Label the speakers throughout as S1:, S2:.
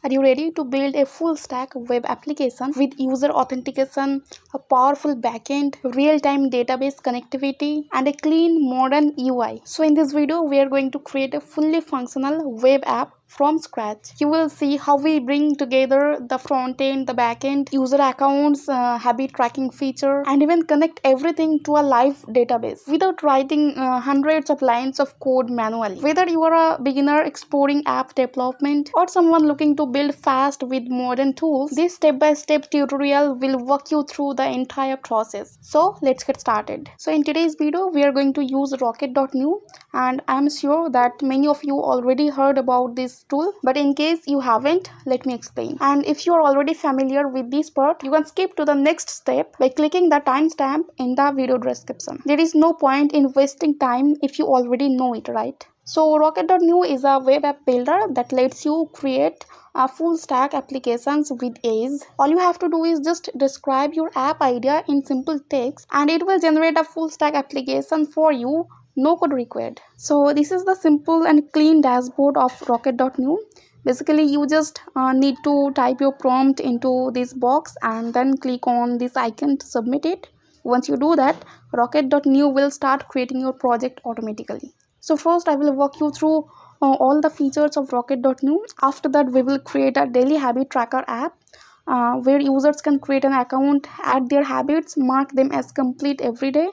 S1: Are you ready to build a full stack web application with user authentication, a powerful backend, real-time database connectivity, and a clean modern UI? So in this video, we are going to create a fully functional web app from scratch. You will see how we bring together the front end, the back end, user accounts, habit tracking feature, and even connect everything to a live database without writing hundreds of lines of code manually. Whether you are a beginner exploring app development or someone looking to build fast with modern tools, this step-by-step tutorial will walk you through the entire process. So let's get started. So in today's video, we are going to use Rocket.new, and I'm sure that many of you already heard about this tool, but in case you haven't, let me explain. And if you are already familiar with this part, you can skip to the next step by clicking the timestamp in the video description. There is no point in wasting time if you already know it, right? So Rocket.new is a web app builder that lets you create full stack applications with ease. All you have to do is just describe your app idea in simple text and it will generate a full stack application for you. No code required. So this is the simple and clean dashboard of Rocket.new. Basically, you just need to type your prompt into this box and then click on this icon to submit it. Once you do that, Rocket.new will start creating your project automatically. So first, I will walk you through all the features of Rocket.new. After that, we will create a daily habit tracker app where users can create an account, add their habits, mark them as complete every day,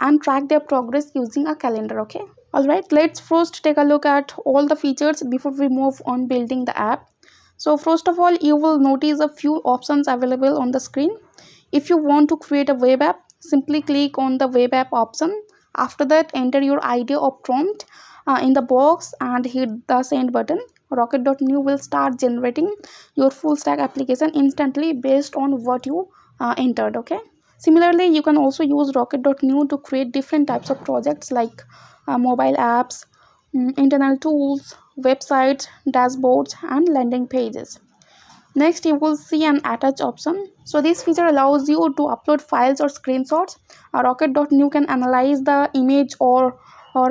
S1: and track their progress using a calendar. Okay, all right, let's first take a look at all the features before we move on building the app. So first of all, you will notice a few options available on the screen. If you want to create a web app, simply click on the web app option. After that, enter your idea or prompt in the box and hit the send button. Rocket.new will start generating your full stack application instantly based on what you entered. Okay, similarly, you can also use Rocket.new to create different types of projects like mobile apps, internal tools, websites, dashboards, and landing pages. Next, you will see an attach option. So this feature allows you to upload files or screenshots. Rocket.new can analyze the image or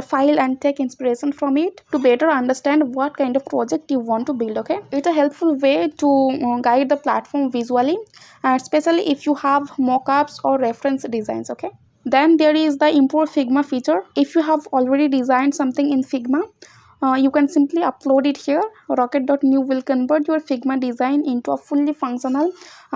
S1: file and take inspiration from it to better understand what kind of project you want to build. Okay, it's a helpful way to guide the platform visually, especially if you have mockups or reference designs. Okay, then there is the import Figma feature. If you have already designed something in Figma, you can simply upload it here. Rocket.new will convert your Figma design into a fully functional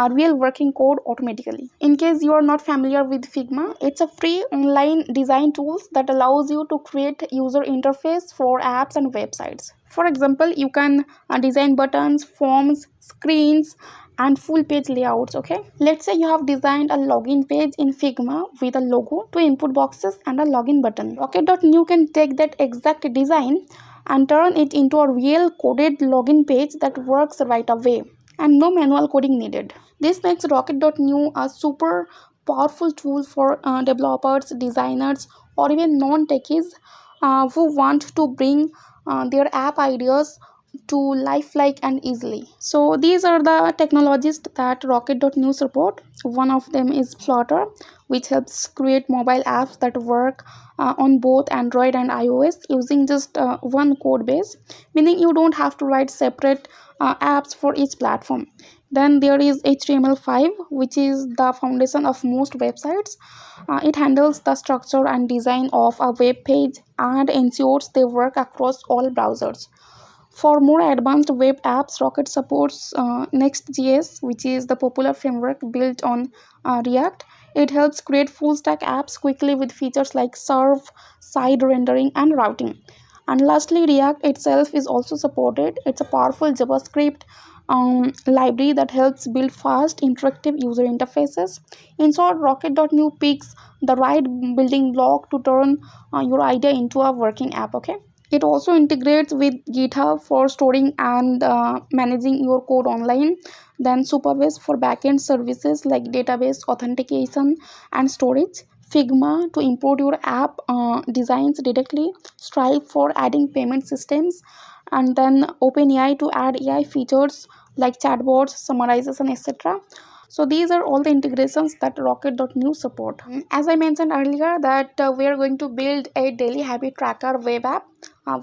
S1: real working code automatically. In case you are not familiar with Figma, it's a free online design tool that allows you to create user interface for apps and websites. For example, you can design buttons, forms, screens, and full page layouts. Okay, let's say you have designed a login page in Figma with a logo, two input boxes, and a login button. Rocket.new can take that exact design and turn it into a real coded login page that works right away and no manual coding needed. This makes Rocket.new a super powerful tool for developers, designers, or even non-techies who want to bring their app ideas to life like and easily. So these are the technologies that Rocket.new support. One of them is Flutter, which helps create mobile apps that work on both Android and iOS using just one code base, meaning you don't have to write separate apps for each platform. Then there is HTML5, which is the foundation of most websites. It handles the structure and design of a web page and ensures they work across all browsers. For more advanced web apps, Rocket supports Next.js, which is the popular framework built on React. It helps create full stack apps quickly with features like serve, side rendering, and routing. And lastly, React itself is also supported. It's a powerful JavaScript library that helps build fast, interactive user interfaces. In short, Rocket.new picks the right building block to turn your idea into a working app. Okay. It also integrates with GitHub for storing and managing your code online. Then Supabase for backend services like database authentication and storage. Figma to import your app designs directly. Stripe for adding payment systems. And then OpenAI to add AI features like chatbots, summarization, etc. So these are all the integrations that Rocket.new support. As I mentioned earlier that we are going to build a daily habit tracker web app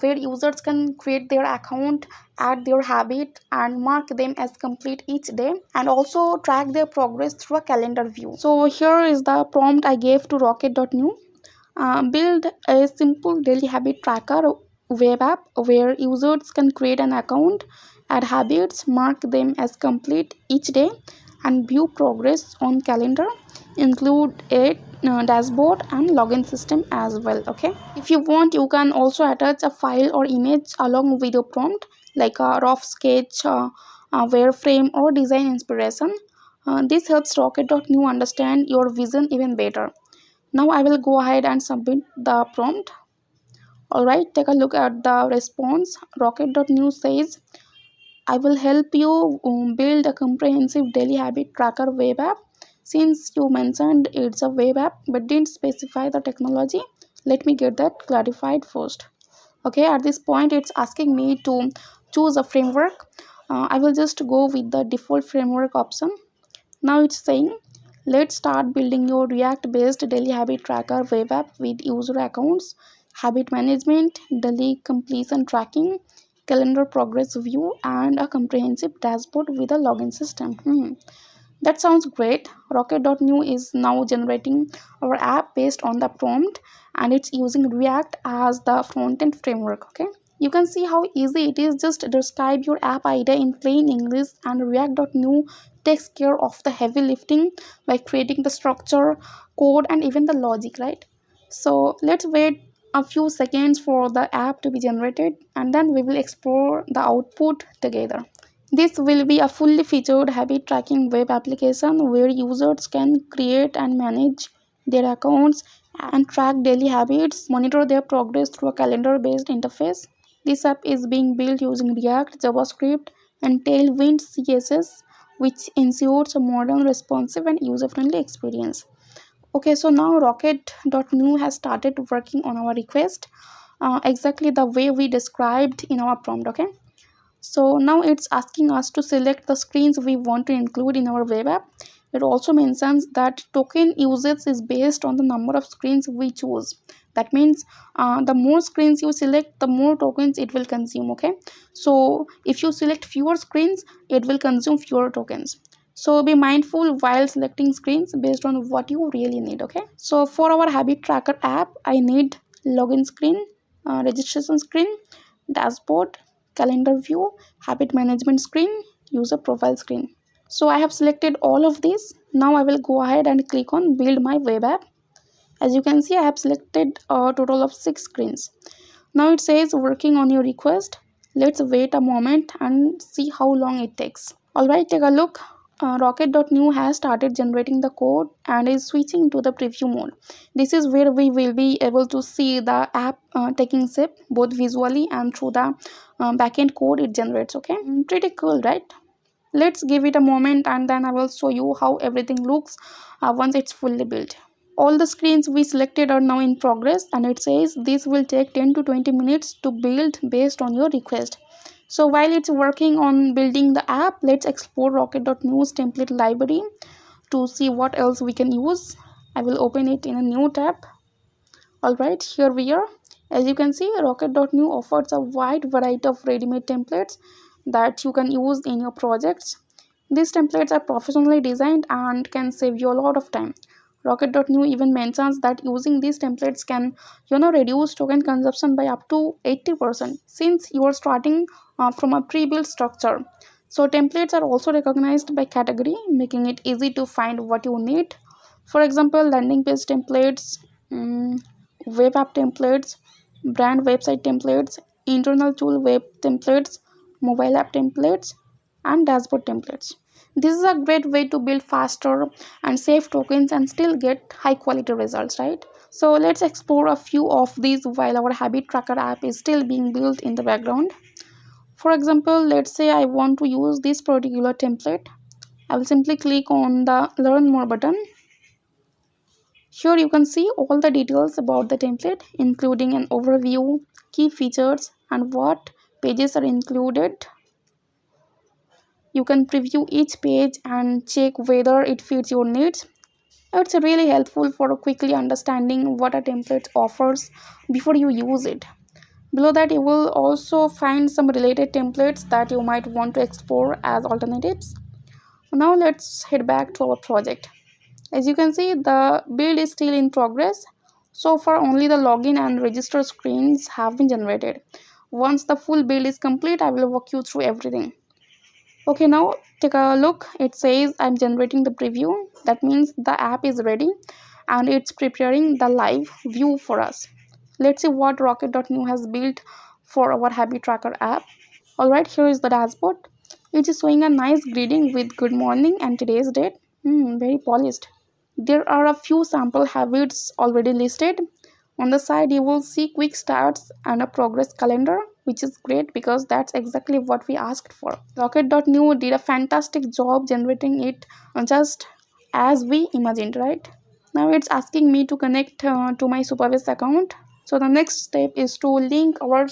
S1: where users can create their account, add their habit and mark them as complete each day, and also track their progress through a calendar view. So here is the prompt I gave to Rocket.new. Build a simple daily habit tracker web app where users can create an account, add habits, mark them as complete each day, and view progress on calendar. Include a dashboard and login system as well. Okay, if you want, you can also attach a file or image along with your prompt, like a rough sketch, a wireframe, or design inspiration. This helps Rocket.new understand your vision even better. Now I will go ahead and submit the prompt. Alright, take a look at the response. Rocket.new says, I will help you build a comprehensive daily habit tracker web app. Since you mentioned it's a web app but didn't specify the technology, let me get that clarified first. Okay, at this point it's asking me to choose a framework. I will just go with the default framework option. Now it's saying, let's start building your React based daily habit tracker web app with user accounts, habit management, daily completion tracking, calendar progress view, and a comprehensive dashboard with a login system. That sounds great. Rocket.new is now generating our app based on the prompt, and it's using React as the front-end framework. Okay, you can see how easy it is. Just describe your app idea in plain English and React.new takes care of the heavy lifting by creating the structure, code, and even the logic, right? So let's wait a few seconds for the app to be generated, and then we will explore the output together. This will be a fully featured habit tracking web application where users can create and manage their accounts and track daily habits, monitor their progress through a calendar based interface. This app is being built using React, JavaScript, and Tailwind CSS, which ensures a modern, responsive, and user friendly experience. Okay, so now Rocket.new has started working on our request exactly the way we described in our prompt. Okay, so now it's asking us to select the screens we want to include in our web app. It also mentions that token usage is based on the number of screens we choose. That means the more screens you select, the more tokens it will consume. Okay, so if you select fewer screens, it will consume fewer tokens. So be mindful while selecting screens based on what you really need. Okay, so for our habit tracker app, I need login screen, registration screen, dashboard, calendar view, habit management screen, user profile screen. So I have selected all of these. Now I will go ahead and click on build my web app. As you can see, I have selected a total of 6 screens. Now it says working on your request. Let's wait a moment and see how long it takes. Alright, take a look. Rocket.new has started generating the code and is switching to the preview mode. This is where we will be able to see the app taking shape both visually and through the backend code it generates. Okay, pretty cool, right? Let's give it a moment and then I will show you how everything looks once it's fully built. All the screens we selected are now in progress, and it says this will take 10 to 20 minutes to build based on your request. So while it's working on building the app, let's explore Rocket.new's template library to see what else we can use. I will open it in a new tab. Alright, here we are. As you can see, Rocket.new offers a wide variety of ready-made templates that you can use in your projects. These templates are professionally designed and can save you a lot of time. Rocket.new even mentions that using these templates can reduce token consumption by up to 80% since you are starting from a pre-built structure. So templates are also recognized by category, making it easy to find what you need. For example, landing page templates, web app templates, brand website templates, internal tool web templates, mobile app templates, and dashboard templates. This is a great way to build faster and save tokens and still get high quality results, right? So let's explore a few of these while our habit tracker app is still being built in the background. For example, let's say I want to use this particular template. I will simply click on the learn more button. Here you can see all the details about the template, including an overview, key features, and what pages are included. You can preview each page and check whether it fits your needs. It's really helpful for quickly understanding what a template offers before you use it. Below that, you will also find some related templates that you might want to explore as alternatives. Now let's head back to our project. As you can see, the build is still in progress. So far, only the login and register screens have been generated. Once the full build is complete, I will walk you through everything. Okay, now take a look. It says I'm generating the preview. That means the app is ready and it's preparing the live view for us. Let's see what Rocket.new has built for our habit tracker app. Alright, here is the dashboard. It is showing a nice greeting with good morning and today's date. Very polished. There are a few sample habits already listed. On the side, you will see quick starts and a progress calendar, which is great because that's exactly what we asked for. Rocket.new did a fantastic job generating it just as we imagined, right? Now it's asking me to connect to my Supabase account. So the next step is to link our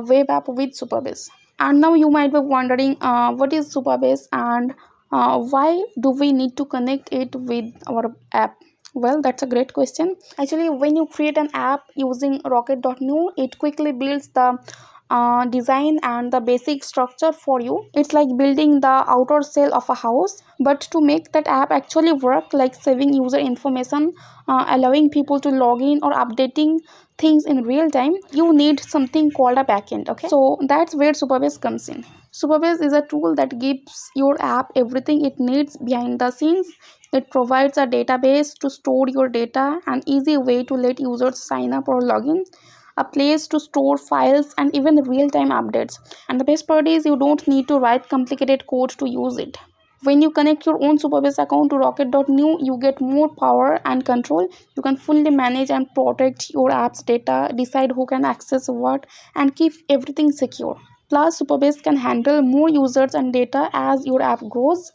S1: web app with Supabase. And now you might be wondering what is Supabase and why do we need to connect it with our app? Well, that's a great question. Actually, when you create an app using Rocket.new, it quickly builds the design and the basic structure for you. It's like building the outer shell of a house. But to make that app actually work, like saving user information, allowing people to log in or updating things in real time, you need something called a backend. Okay, so that's where Supabase comes in. Supabase is a tool that gives your app everything it needs behind the scenes. It provides a database to store your data, an easy way to let users sign up or log in, a place to store files, and even real-time updates. And the best part is you don't need to write complicated code to use it. When you connect your own Supabase account to Rocket.new, you get more power and control. You can fully manage and protect your app's data, decide who can access what, and keep everything secure. Plus, Supabase can handle more users and data as your app grows,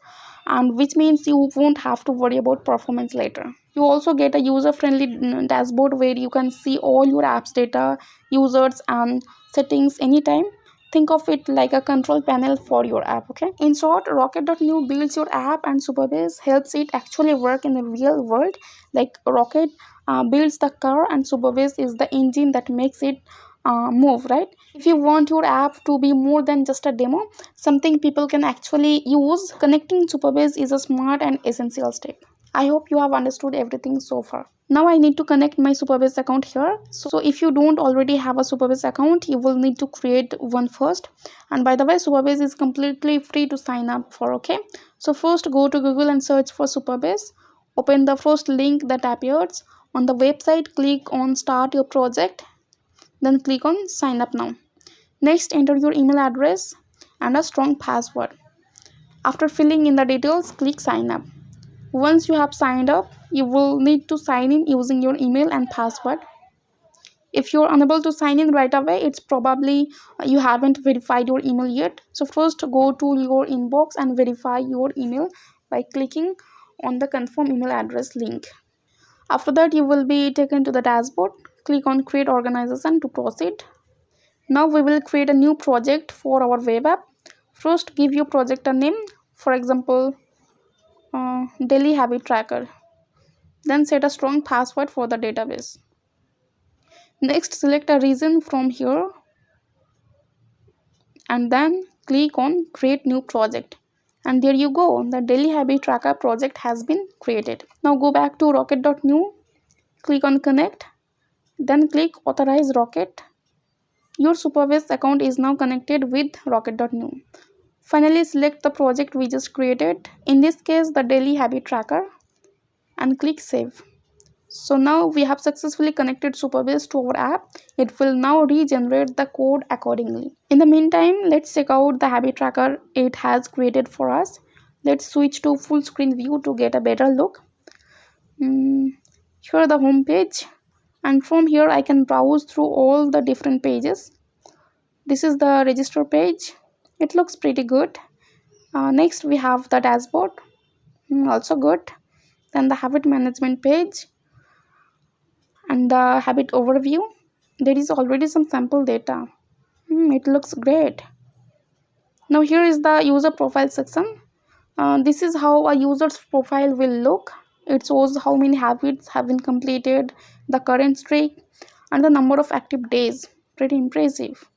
S1: and which means you won't have to worry about performance later. You also get a user-friendly dashboard where you can see all your app's data, users, and settings anytime. Think of it like a control panel for your app. Okay, in short, Rocket.new builds your app and Supabase helps it actually work in the real world. Like Rocket builds the car and Supabase is the engine that makes it move, right? If you want your app to be more than just a demo, something people can actually use, connecting Supabase is a smart and essential step. I hope you have understood everything so far. Now I need to connect my Supabase account here. So if you don't already have a Supabase account, you will need to create one first. And by the way, Supabase is completely free to sign up for. Okay, so first go to Google and search for Supabase. Open the first link that appears on the website. Click on start your project, then click on sign up now. Next, enter your email address and a strong password. After filling in the details, click sign up. Once you have signed up, you will need to sign in using your email and password. If you're unable to sign in right away, it's probably you haven't verified your email yet. So first go to your inbox and verify your email by clicking on the confirm email address link. After that, you will be taken to the dashboard. Click on create organization to proceed. Now we will create a new project for our web app. First, give your project a name, for example, daily habit tracker. Then set a strong password for the database. Next, select a region from here and then click on create new project. And there you go, the daily habit tracker project has been created. Now go back to Rocket.new, click on connect, then click authorize Rocket. Your Supabase account is now connected with Rocket.new. Finally, select the project we just created, in this case the daily habit tracker, and click save. So now we have successfully connected Supabase to our app. It will now regenerate the code accordingly. In the meantime, let's check out the habit tracker it has created for us. Let's switch to full screen view to get a better look. Here the home page, and from here I can browse through all the different pages. This is the register page. It looks pretty good. Next we have the dashboard, also good. Then the habit management page and the habit overview. There is already some sample data. It looks great. Now here is the user profile section. This is how a user's profile will look. It shows how many habits have been completed, the current streak, and the number of active days. Pretty impressive.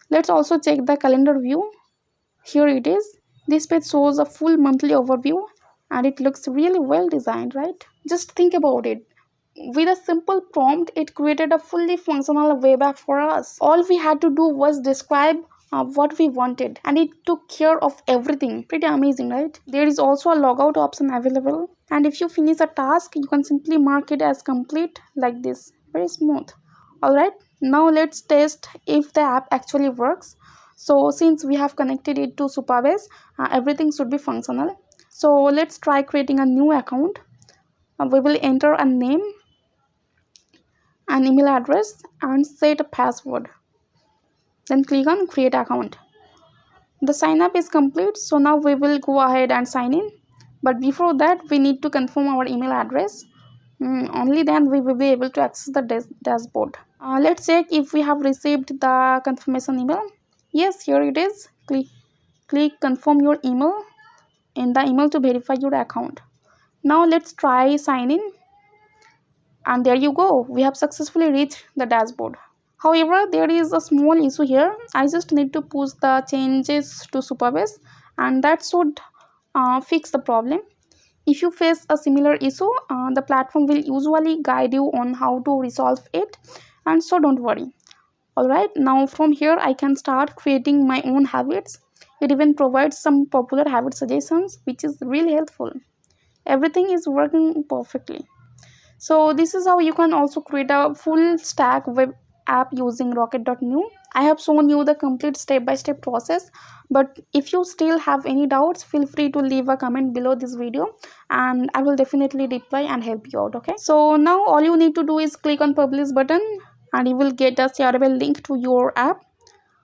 S1: Let's also check the calendar view. Here it is. This page shows a full monthly overview and it looks really well designed, right? Just think about it. With a simple prompt, it created a fully functional web app for us. All we had to do was describe what we wanted and it took care of everything. Pretty amazing, right? There is also a logout option available, and if you finish a task, you can simply mark it as complete like this. Very smooth. Alright, now let's test if the app actually works. So since we have connected it to Supabase, everything should be functional. So let's try creating a new account. We will enter a name, an email address, and set a password. Then click on create account. The sign up is complete, so now we will go ahead and sign in. But before that, we need to confirm our email address. Only then we will be able to access the dashboard. Let's check if we have received the confirmation email. Yes, here it is. Click confirm your email in the email to verify your account. Now let's try sign in, and there you go, we have successfully reached the dashboard. However, there is a small issue here. I just need to push the changes to Supabase and that should fix the problem. If you face a similar issue, the platform will usually guide you on how to resolve it, and so don't worry. Alright, now from here I can start creating my own habits. It even provides some popular habit suggestions, which is really helpful. Everything is working perfectly. So this is how you can also create a full stack web app using Rocket.new. I have shown you the complete step-by-step process, but if you still have any doubts, feel free to leave a comment below this video and I will definitely reply and help you out. Okay, so now all you need to do is click on publish button and you will get a shareable link to your app.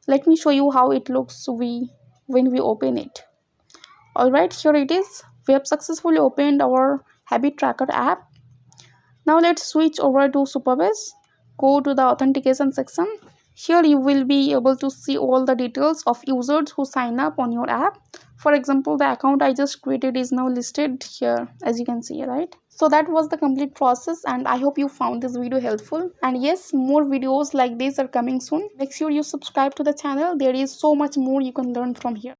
S1: Let me show you how it looks when we open it. Alright, here it is. We have successfully opened our habit tracker app. Now let's switch over to Supabase. Go to the authentication section. Here you will be able to see all the details of users who sign up on your app. For example, the account I just created is now listed here, as you can see, right? So that was the complete process and I hope you found this video helpful. And yes, more videos like this are coming soon. Make sure you subscribe to the channel. There is so much more you can learn from here.